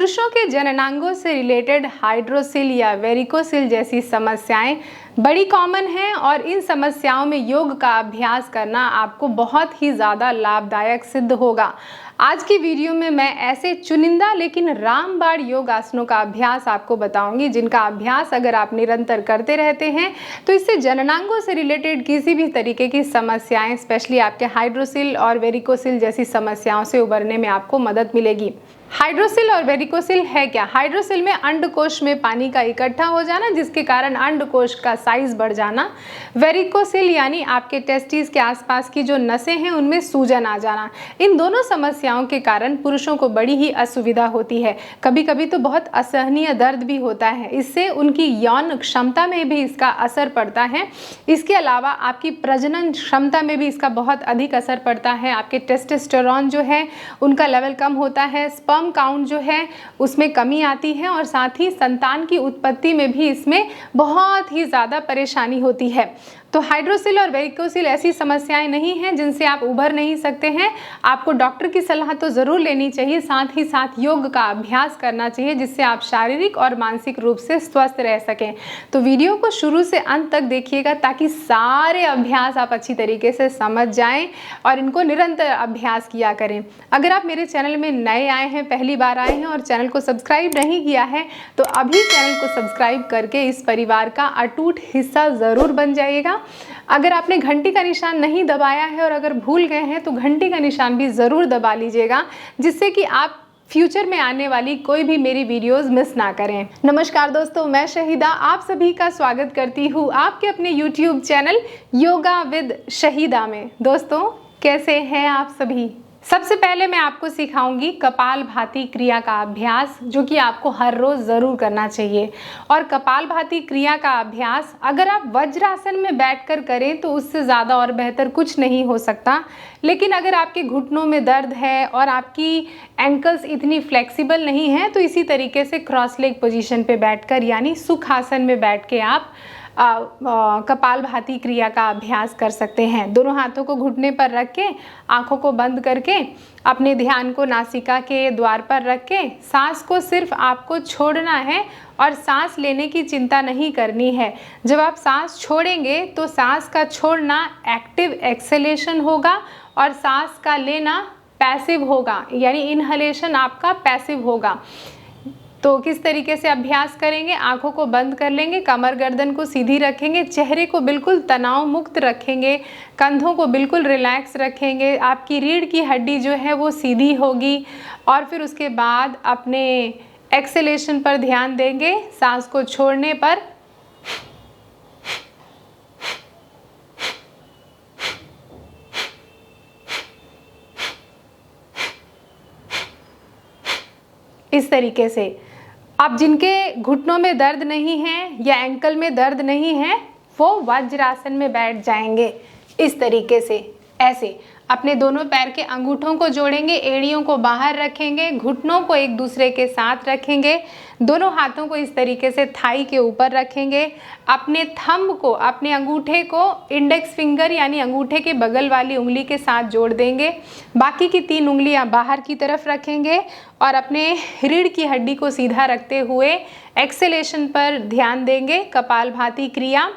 पुरुषों के जननांगों से रिलेटेड हाइड्रोसिल या वेरिकोसिल जैसी समस्याएं बड़ी कॉमन हैं और इन समस्याओं में योग का अभ्यास करना आपको बहुत ही ज़्यादा लाभदायक सिद्ध होगा। आज की वीडियो में मैं ऐसे चुनिंदा लेकिन रामबाण योग आसनों का अभ्यास आपको बताऊंगी, जिनका अभ्यास अगर आप निरंतर करते रहते हैं तो इससे जननांगों से रिलेटेड किसी भी तरीके की समस्याएं, स्पेशली आपके हाइड्रोसिल और वेरिकोसिल जैसी समस्याओं से उबरने में आपको मदद मिलेगी। हाइड्रोसिल और वेरिकोसिल है क्या? हाइड्रोसिल में अंडकोश में पानी का इकट्ठा हो जाना, जिसके कारण अंडकोश का साइज बढ़ जाना। वेरिकोसिल यानी आपके टेस्टिस के आसपास की जो नसें हैं उनमें सूजन आ जाना। इन दोनों समस्याओं के कारण पुरुषों को बड़ी ही असुविधा होती है, कभी कभी तो बहुत असहनीय दर्द भी होता है। इससे उनकी यौन क्षमता में भी इसका असर पड़ता है। इसके अलावा आपकी प्रजनन क्षमता में भी इसका बहुत अधिक असर पड़ता है। आपके टेस्टोस्टेरोन जो है उनका लेवल कम होता है, स्पर्म काउंट जो है उसमें कमी आती है और साथ ही संतान की उत्पत्ति में भी इसमें बहुत ही ज़्यादा परेशानी होती है। तो हाइड्रोसिल और वेरिकोसिल ऐसी समस्याएं नहीं हैं जिनसे आप उभर नहीं सकते हैं। आपको डॉक्टर की सलाह तो ज़रूर लेनी चाहिए, साथ ही साथ योग का अभ्यास करना चाहिए, जिससे आप शारीरिक और मानसिक रूप से स्वस्थ रह सकें। तो वीडियो को शुरू से अंत तक देखिएगा ताकि सारे अभ्यास आप अच्छी तरीके से समझ जाएं और इनको निरंतर अभ्यास किया करें। अगर आप मेरे चैनल में नए आए हैं, पहली बार आए हैं और चैनल को सब्सक्राइब नहीं किया है तो अभी चैनल को सब्सक्राइब करके इस परिवार का अटूट हिस्सा ज़रूर बन जाइएगा। अगर आपने घंटी का निशान नहीं दबाया है और अगर भूल गए हैं तो घंटी का निशान भी ज़रूर दबा लीजिएगा, जिससे कि आप फ्यूचर में आने वाली कोई भी मेरी वीडियोस मिस ना करें। नमस्कार दोस्तों, मैं शहीदा आप सभी का स्वागत करती हूँ आपके अपने YouTube channel yoga with Shahida में। दोस्तों, कैसे हैं आप सभी? सबसे पहले मैं आपको सिखाऊंगी कपालभाति क्रिया का अभ्यास, जो कि आपको हर रोज़ ज़रूर करना चाहिए। और कपालभाति क्रिया का अभ्यास अगर आप वज्रासन में बैठकर करें तो उससे ज़्यादा और बेहतर कुछ नहीं हो सकता। लेकिन अगर आपके घुटनों में दर्द है और आपकी एंकल्स इतनी फ्लेक्सिबल नहीं है तो इसी तरीके से क्रॉस लेग पोजीशन पे बैठकर यानी सुखासन में बैठ के आप कपालभाति क्रिया का अभ्यास कर सकते हैं। दोनों हाथों को घुटने पर रख के, आँखों को बंद करके, अपने ध्यान को नासिका के द्वार पर रख के सांस को सिर्फ आपको छोड़ना है और सांस लेने की चिंता नहीं करनी है। जब आप सांस छोड़ेंगे तो सांस का छोड़ना एक्टिव एक्सेलेशन होगा और सांस का लेना पैसिव होगा, यानी इनहलेशन आपका पैसिव होगा। तो किस तरीके से अभ्यास करेंगे? आंखों को बंद कर लेंगे, कमर गर्दन को सीधी रखेंगे, चेहरे को बिल्कुल तनाव मुक्त रखेंगे, कंधों को बिल्कुल रिलैक्स रखेंगे, आपकी रीढ़ की हड्डी जो है वो सीधी होगी और फिर उसके बाद अपने एक्सेलेशन पर ध्यान देंगे, सांस को छोड़ने पर। इस तरीके से अब जिनके घुटनों में दर्द नहीं है या एंकल में दर्द नहीं है वो वज्रासन में बैठ जाएंगे। इस तरीके से ऐसे अपने दोनों पैर के अंगूठों को जोड़ेंगे, एड़ियों को बाहर रखेंगे, घुटनों को एक दूसरे के साथ रखेंगे, दोनों हाथों को इस तरीके से थाई के ऊपर रखेंगे। अपने थंब को, अपने अंगूठे को इंडेक्स फिंगर यानी अंगूठे के बगल वाली उंगली के साथ जोड़ देंगे। बाकी की 3 उंगलियां बाहर की तरफ रखेंगे और अपने रीढ़ की हड्डी को सीधा रखते हुए एक्सेलेशन पर ध्यान देंगे। कपालभाति क्रिया।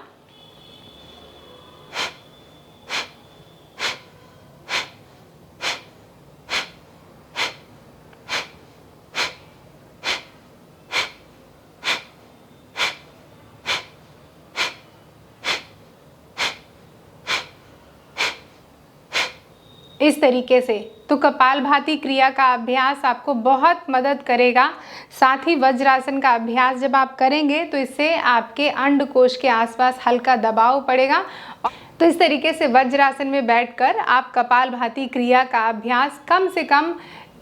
इस तरीके से तो कपालभाति क्रिया का अभ्यास आपको बहुत मदद करेगा। साथ ही वज्रासन का अभ्यास जब आप करेंगे तो इससे आपके अंडकोश के आसपास हल्का दबाव पड़ेगा। तो इस तरीके से वज्रासन में बैठकर आप कपालभाति क्रिया का अभ्यास कम से कम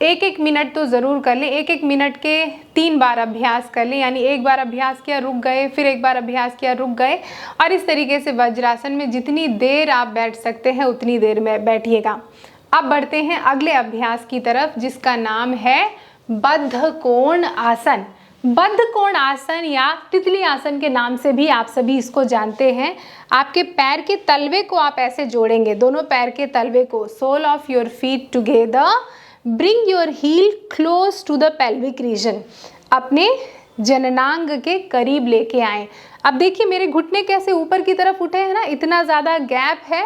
1-1 मिनट तो ज़रूर कर लें। 1-1 मिनट के 3 बार अभ्यास कर लें, यानी एक बार अभ्यास किया रुक गए, फिर एक बार अभ्यास किया रुक गए। और इस तरीके से वज्रासन में जितनी देर आप बैठ सकते हैं उतनी देर में बैठिएगा। अब बढ़ते हैं अगले अभ्यास की तरफ, जिसका नाम है बद्ध कोण आसन। बद्ध कोण आसन या तितली आसन के नाम से भी आप सभी इसको जानते हैं। आपके पैर के तलवे को आप ऐसे जोड़ेंगे, दोनों पैर के तलवे को, sole of your feet together, bring your heel close to the pelvic region, अपने जननांग के करीब लेके आए। अब देखिए मेरे घुटने कैसे ऊपर की तरफ उठे हैं ना, इतना ज़्यादा गैप है।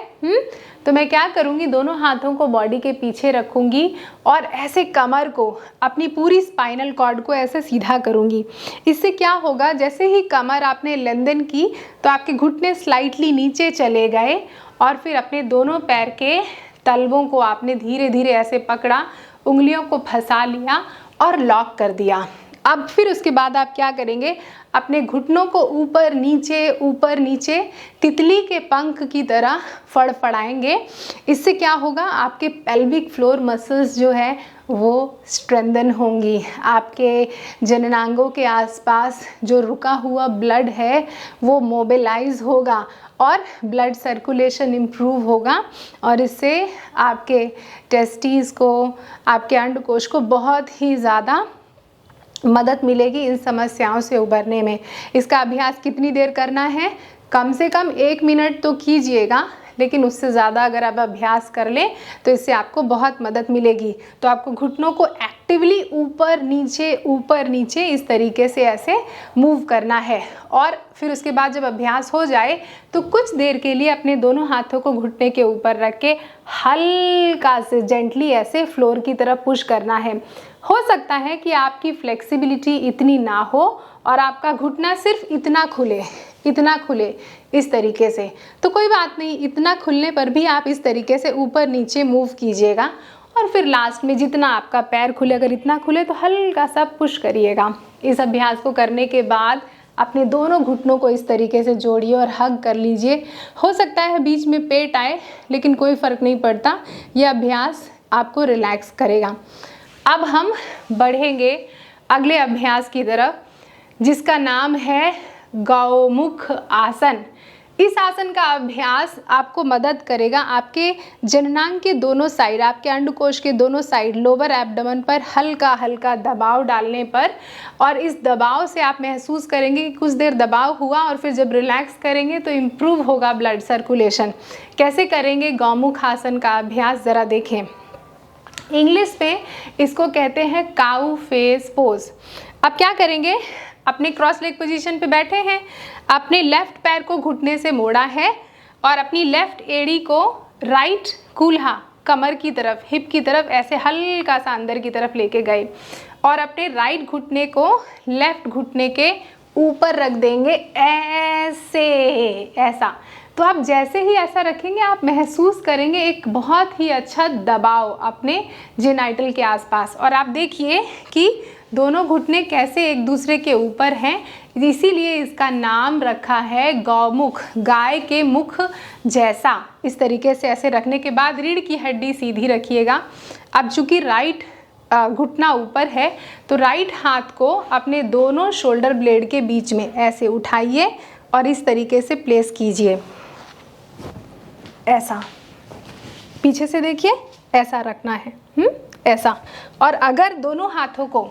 तो मैं क्या करूँगी, दोनों हाथों को बॉडी के पीछे रखूँगी और ऐसे कमर को, अपनी पूरी स्पाइनल कॉर्ड को ऐसे सीधा करूँगी। इससे क्या होगा, जैसे ही कमर आपने लेंदन की तो आपके घुटने स्लाइटली नीचे चले गए और फिर अपने दोनों पैर के तलवों को आपने धीरे धीरे ऐसे पकड़ा, उंगलियों को फंसा लिया और लॉक कर दिया। अब फिर उसके बाद आप क्या करेंगे, अपने घुटनों को ऊपर नीचे तितली के पंख की तरह फड़फड़ाएंगे। इससे क्या होगा, आपके पेल्विक फ्लोर मसल्स जो है वो स्ट्रेंथन होंगी, आपके जननांगों के आसपास जो रुका हुआ ब्लड है वो मोबिलाइज होगा और ब्लड सर्कुलेशन इम्प्रूव होगा और इससे आपके टेस्टिस को, आपके अंडकोश को बहुत ही ज़्यादा मदद मिलेगी इन समस्याओं से उबरने में। इसका अभ्यास कितनी देर करना है, कम से कम 1 मिनट तो कीजिएगा, लेकिन उससे ज़्यादा अगर आप अभ्यास कर लें तो इससे आपको बहुत मदद मिलेगी। तो आपको घुटनों को एक्टिवली ऊपर नीचे इस तरीके से ऐसे मूव करना है और फिर उसके बाद जब अभ्यास हो जाए तो कुछ देर के लिए अपने दोनों हाथों को घुटने के ऊपर रख के हल्का से जेंटली ऐसे फ्लोर की तरफ पुश करना है। हो सकता है कि आपकी फ्लेक्सिबिलिटी इतनी ना हो और आपका घुटना सिर्फ इतना खुले इस तरीके से, तो कोई बात नहीं, इतना खुलने पर भी आप इस तरीके से ऊपर नीचे मूव कीजिएगा और फिर लास्ट में जितना आपका पैर खुले, अगर इतना खुले तो हल्का सा पुश करिएगा। इस अभ्यास को करने के बाद अपने दोनों घुटनों को इस तरीके से जोड़िए और हग कर लीजिए। हो सकता है बीच में पेट आए, लेकिन कोई फ़र्क नहीं पड़ता, यह अभ्यास आपको रिलैक्स करेगा। अब हम बढ़ेंगे अगले अभ्यास की तरफ, जिसका नाम है गौमुख आसन। इस आसन का अभ्यास आपको मदद करेगा आपके जननांग के दोनों साइड, आपके अंडकोश के दोनों साइड, लोअर एब्डोमेन पर हल्का हल्का दबाव डालने पर, और इस दबाव से आप महसूस करेंगे कि कुछ देर दबाव हुआ और फिर जब रिलैक्स करेंगे तो इम्प्रूव होगा ब्लड सर्कुलेशन। कैसे करेंगे गौमुख आसन का अभ्यास, ज़रा देखें। इंग्लिश में इसको कहते हैं काऊ फेस पोज। अब क्या करेंगे, अपने क्रॉस लेग पोजीशन पे बैठे हैं, अपने लेफ्ट पैर को घुटने से मोड़ा है और अपनी लेफ्ट एड़ी को राइट कूल्हा कमर की तरफ, हिप की तरफ ऐसे हल्का सा अंदर की तरफ लेके गए और अपने राइट घुटने को लेफ्ट घुटने के ऊपर रख देंगे ऐसा। तो आप जैसे ही ऐसा रखेंगे आप महसूस करेंगे एक बहुत ही अच्छा दबाव अपने जेनाइटल के आसपास, और आप देखिए कि दोनों घुटने कैसे एक दूसरे के ऊपर हैं। इसीलिए इसका नाम रखा है गौमुख, गाय के मुख जैसा। इस तरीके से ऐसे रखने के बाद रीढ़ की हड्डी सीधी रखिएगा। अब चूँकि राइट घुटना ऊपर है तो राइट हाथ को अपने दोनों शोल्डर ब्लेड के बीच में ऐसे उठाइए और इस तरीके से प्लेस कीजिए, ऐसा। पीछे से देखिए, ऐसा रखना है, ऐसा। और अगर दोनों हाथों को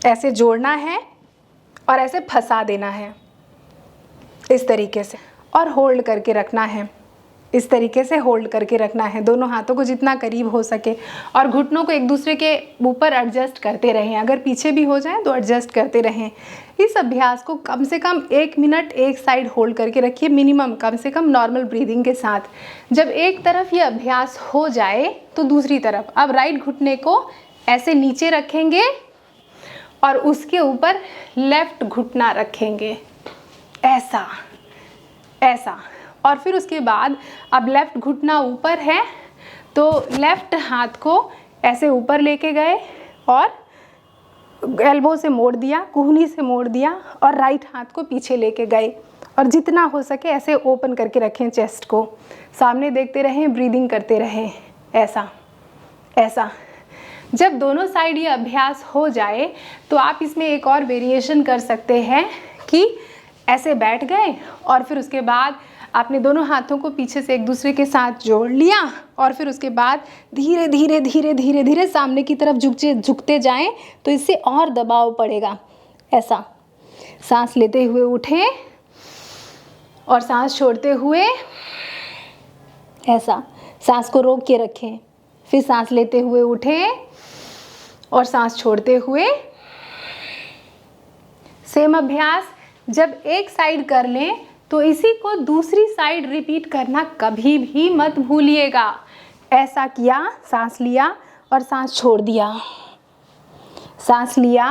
ऐसे जोड़ना है और ऐसे फंसा देना है इस तरीके से, और होल्ड करके रखना है, इस तरीके से होल्ड करके रखना है दोनों हाथों को जितना करीब हो सके, और घुटनों को एक दूसरे के ऊपर एडजस्ट करते रहें, अगर पीछे भी हो जाए तो एडजस्ट करते रहें। इस अभ्यास को कम से कम 1 मिनट एक साइड होल्ड करके रखिए, मिनिमम, कम से कम नॉर्मल ब्रीदिंग के साथ। जब एक तरफ ये अभ्यास हो जाए तो दूसरी तरफ, अब राइट घुटने को ऐसे नीचे रखेंगे और उसके ऊपर लेफ्ट घुटना रखेंगे, ऐसा ऐसा। और फिर उसके बाद अब लेफ़्ट घुटना ऊपर है तो लेफ़्ट हाथ को ऐसे ऊपर लेके गए और एल्बो से मोड़ दिया, कुहनी से मोड़ दिया, और राइट हाथ को पीछे लेके गए, और जितना हो सके ऐसे ओपन करके रखें, चेस्ट को सामने देखते रहें, ब्रीदिंग करते रहें, ऐसा ऐसा। जब दोनों साइड ये अभ्यास हो जाए तो आप इसमें एक और वेरिएशन कर सकते हैं कि ऐसे बैठ गए और फिर उसके बाद आपने दोनों हाथों को पीछे से एक दूसरे के साथ जोड़ लिया, और फिर उसके बाद धीरे धीरे धीरे धीरे धीरे सामने की तरफ झुकते जाएं, तो इससे और दबाव पड़ेगा, ऐसा। सांस लेते हुए उठें और सांस छोड़ते हुए ऐसा। सांस को रोक के रखें, फिर सांस लेते हुए उठें और सांस छोड़ते हुए। सेम अभ्यास जब एक साइड कर लें तो इसी को दूसरी साइड रिपीट करना कभी भी मत भूलिएगा। ऐसा किया, सांस लिया और सांस छोड़ दिया, सांस लिया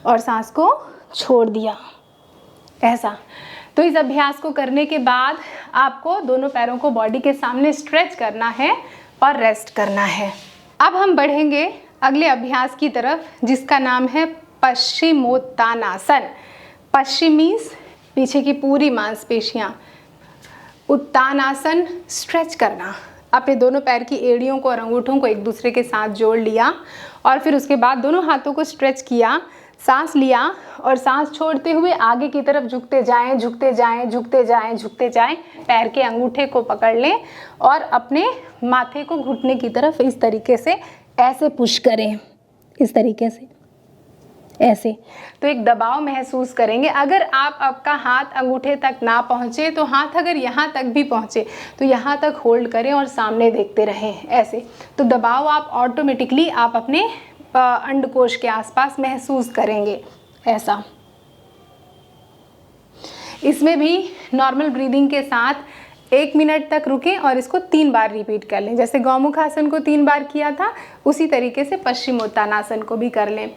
और सांस को छोड़ दिया, ऐसा। तो इस अभ्यास को करने के बाद आपको दोनों पैरों को बॉडी के सामने स्ट्रेच करना है और रेस्ट करना है। अब हम बढ़ेंगे अगले अभ्यास की तरफ, जिसका नाम है पश्चिमोत्तानासन। पश्चिम मीन्स पीछे की पूरी मांसपेशियां, उत्तानासन स्ट्रेच करना। अपने दोनों पैर की एड़ियों को और अंगूठों को एक दूसरे के साथ जोड़ लिया और फिर उसके बाद दोनों हाथों को स्ट्रेच किया, सांस लिया और सांस छोड़ते हुए आगे की तरफ झुकते जाएं, झुकते जाएं, झुकते जाएं, झुकते जाएं। पैर के अंगूठे को पकड़ लें और अपने माथे को घुटने की तरफ इस तरीके से ऐसे पुश करें, इस तरीके से ऐसे। तो एक दबाव महसूस करेंगे। अगर आपका हाथ अंगूठे तक ना पहुँचे तो हाथ अगर यहाँ तक भी पहुँचे तो यहाँ तक होल्ड करें और सामने देखते रहें, ऐसे। तो दबाव आप ऑटोमेटिकली आप अपने अंडकोश के आसपास महसूस करेंगे, ऐसा। इसमें भी नॉर्मल ब्रीदिंग के साथ 1 मिनट तक रुकें और इसको 3 बार रिपीट कर लें। जैसे गौमुखासन को 3 बार किया था उसी तरीके से पश्चिमोत्तानासन को भी कर लें।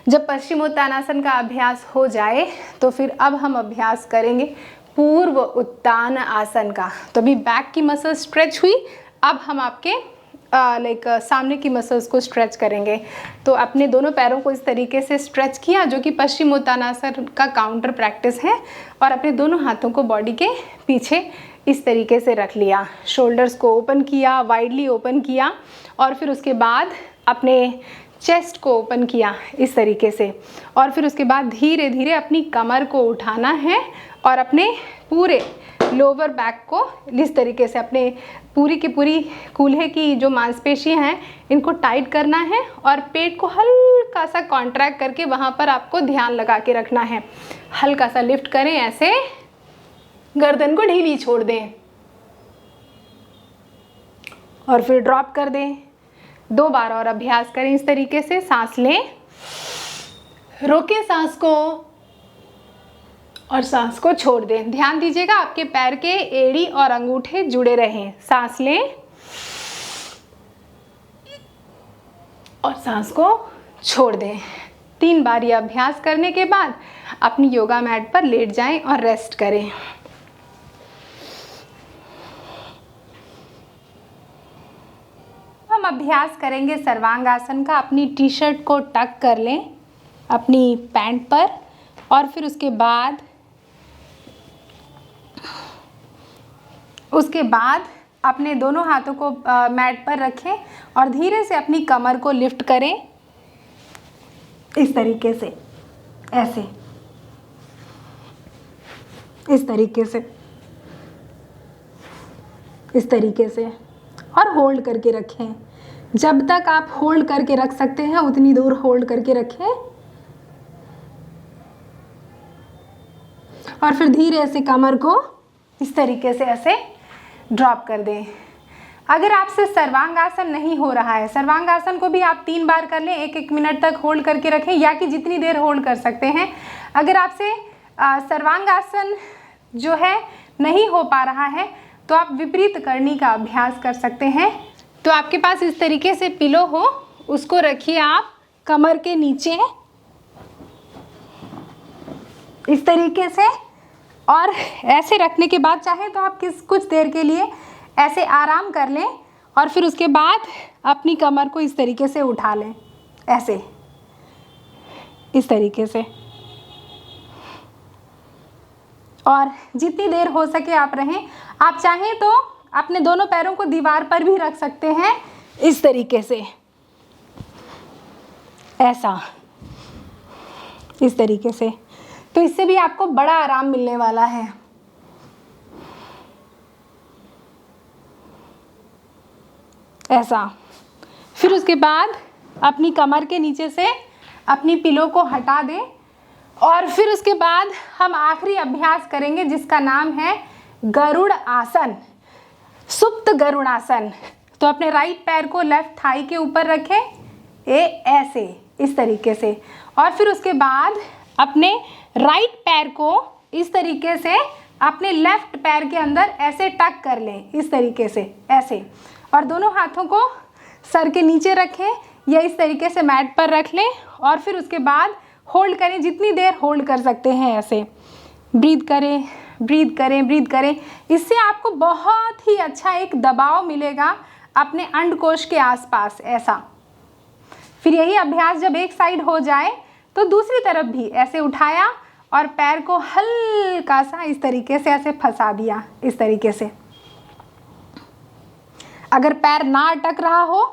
जब पश्चिमोत्तानासन का अभ्यास हो जाए तो फिर अब हम अभ्यास करेंगे पूर्व उत्तान आसन का। तो अभी बैक की मसल स्ट्रेच हुई, अब हम आपके सामने की मसल्स को स्ट्रेच करेंगे। तो अपने दोनों पैरों को इस तरीके से स्ट्रेच किया, जो कि पश्चिमोत्तानासन का काउंटर प्रैक्टिस है, और अपने दोनों हाथों को बॉडी के पीछे इस तरीके से रख लिया। शोल्डर्स को ओपन किया, वाइडली ओपन किया और फिर उसके बाद अपने चेस्ट को ओपन किया इस तरीके से। और फिर उसके बाद धीरे धीरे अपनी कमर को उठाना है और अपने पूरे लोअर बैक को इस तरीके से अपने पूरी की पूरी कूल्हे की जो मांसपेशियां हैं इनको टाइट करना है और पेट को हल्का सा कॉन्ट्रैक्ट करके वहाँ पर आपको ध्यान लगा के रखना है। हल्का सा लिफ्ट करें ऐसे, गर्दन को ढीली छोड़ दें और फिर ड्रॉप कर दें। 2 बार और अभ्यास करें इस तरीके से। सांस लें, रोकें सांस को और सांस को छोड़ दें। ध्यान दीजिएगा आपके पैर के एड़ी और अंगूठे जुड़े रहें। सांस लें और सांस को छोड़ दें। 3 बार ये अभ्यास करने के बाद अपनी योगा मैट पर लेट जाएं और रेस्ट करें। हम अभ्यास करेंगे सर्वांगासन का। अपनी टी शर्ट को टक कर लें अपनी पैंट पर और फिर उसके बाद अपने दोनों हाथों को मैट पर रखें और धीरे से अपनी कमर को लिफ्ट करें इस तरीके से, ऐसे, इस तरीके से, इस तरीके से, और होल्ड करके रखें। जब तक आप होल्ड करके रख सकते हैं उतनी दूर होल्ड करके रखें और फिर धीरे से कमर को इस तरीके से ऐसे ड्रॉप कर दें। अगर आपसे सर्वांगासन नहीं हो रहा है, सर्वांगासन को भी आप 3 बार कर लें, 1-1 मिनट तक होल्ड करके रखें या कि जितनी देर होल्ड कर सकते हैं। अगर आपसे सर्वांगासन जो है नहीं हो पा रहा है तो आप विपरीत करनी का अभ्यास कर सकते हैं। तो आपके पास इस तरीके से पिलो हो, उसको रखिए आप कमर के नीचे इस तरीके से, और ऐसे रखने के बाद चाहे तो आप कुछ देर के लिए ऐसे आराम कर लें और फिर उसके बाद अपनी कमर को इस तरीके से उठा लें, ऐसे, इस तरीके से, और जितनी देर हो सके आप रहें। आप चाहें तो अपने दोनों पैरों को दीवार पर भी रख सकते हैं इस तरीके से, ऐसा, इस तरीके से। तो इससे भी आपको बड़ा आराम मिलने वाला है। ऐसा। फिर उसके बाद अपनी कमर के नीचे से अपनी पिलो को हटा दें और फिर उसके बाद हम आखिरी अभ्यास करेंगे जिसका नाम है गरुड़ आसन। सुप्त गरुड़ासन। तो अपने राइट पैर को लेफ्ट थाई के ऊपर रखें, ऐसे, इस तरीके से। और फिर उसके बाद अपने राइट पैर को इस तरीके से अपने लेफ्ट पैर के अंदर ऐसे टक कर लें, इस तरीके से, ऐसे। और दोनों हाथों को सर के नीचे रखें या इस तरीके से मैट पर रख लें। और फिर उसके बाद होल्ड करें, जितनी देर होल्ड कर सकते हैं ऐसे। ब्रीथ करें, ब्रीथ करें, ब्रीथ करें। इससे आपको बहुत ही अच्छा एक दबाव मिलेगा अपने अंडकोश के आसपास, ऐसा। फिर यही अभ्यास जब एक साइड हो जाए तो दूसरी तरफ भी ऐसे उठाया और पैर को हल्का सा इस तरीके से ऐसे फंसा दिया, इस तरीके से। अगर पैर ना अटक रहा हो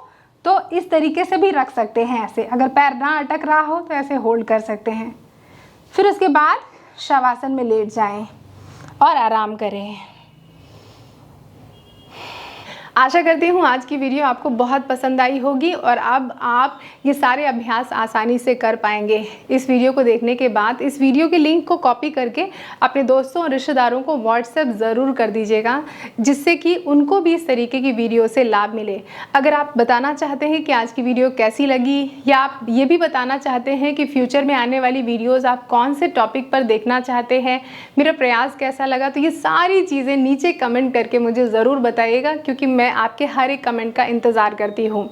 तो इस तरीके से भी रख सकते हैं ऐसे। अगर पैर ना अटक रहा हो तो ऐसे होल्ड कर सकते हैं। फिर उसके बाद शवासन में लेट जाएं और आराम करें। आशा करती हूँ आज की वीडियो आपको बहुत पसंद आई होगी और अब आप ये सारे अभ्यास आसानी से कर पाएंगे। इस वीडियो को देखने के बाद इस वीडियो के लिंक को कॉपी करके अपने दोस्तों और रिश्तेदारों को व्हाट्सएप ज़रूर कर दीजिएगा, जिससे कि उनको भी इस तरीके की वीडियो से लाभ मिले। अगर आप बताना चाहते हैं कि आज की वीडियो कैसी लगी, या आप ये भी बताना चाहते हैं कि फ्यूचर में आने वाली वीडियोज़ आप कौन से टॉपिक पर देखना चाहते हैं, मेरा प्रयास कैसा लगा, तो ये सारी चीज़ें नीचे कमेंट करके मुझे ज़रूर बताइएगा, क्योंकि मैं आपके हर एक कमेंट का इंतज़ार करती हूँ।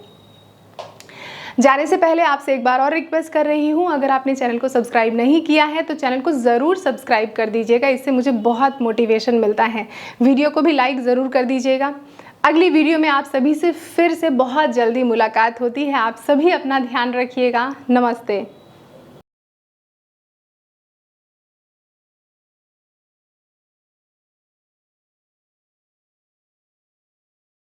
जाने से पहले आपसे एक बार और रिक्वेस्ट कर रही हूँ, अगर आपने चैनल को सब्सक्राइब नहीं किया है तो चैनल को ज़रूर सब्सक्राइब कर दीजिएगा, इससे मुझे बहुत मोटिवेशन मिलता है। वीडियो को भी लाइक ज़रूर कर दीजिएगा। अगली वीडियो में आप सभी से फिर से बहुत जल्दी मुलाकात होती है। आप सभी अपना ध्यान रखिएगा। नमस्ते।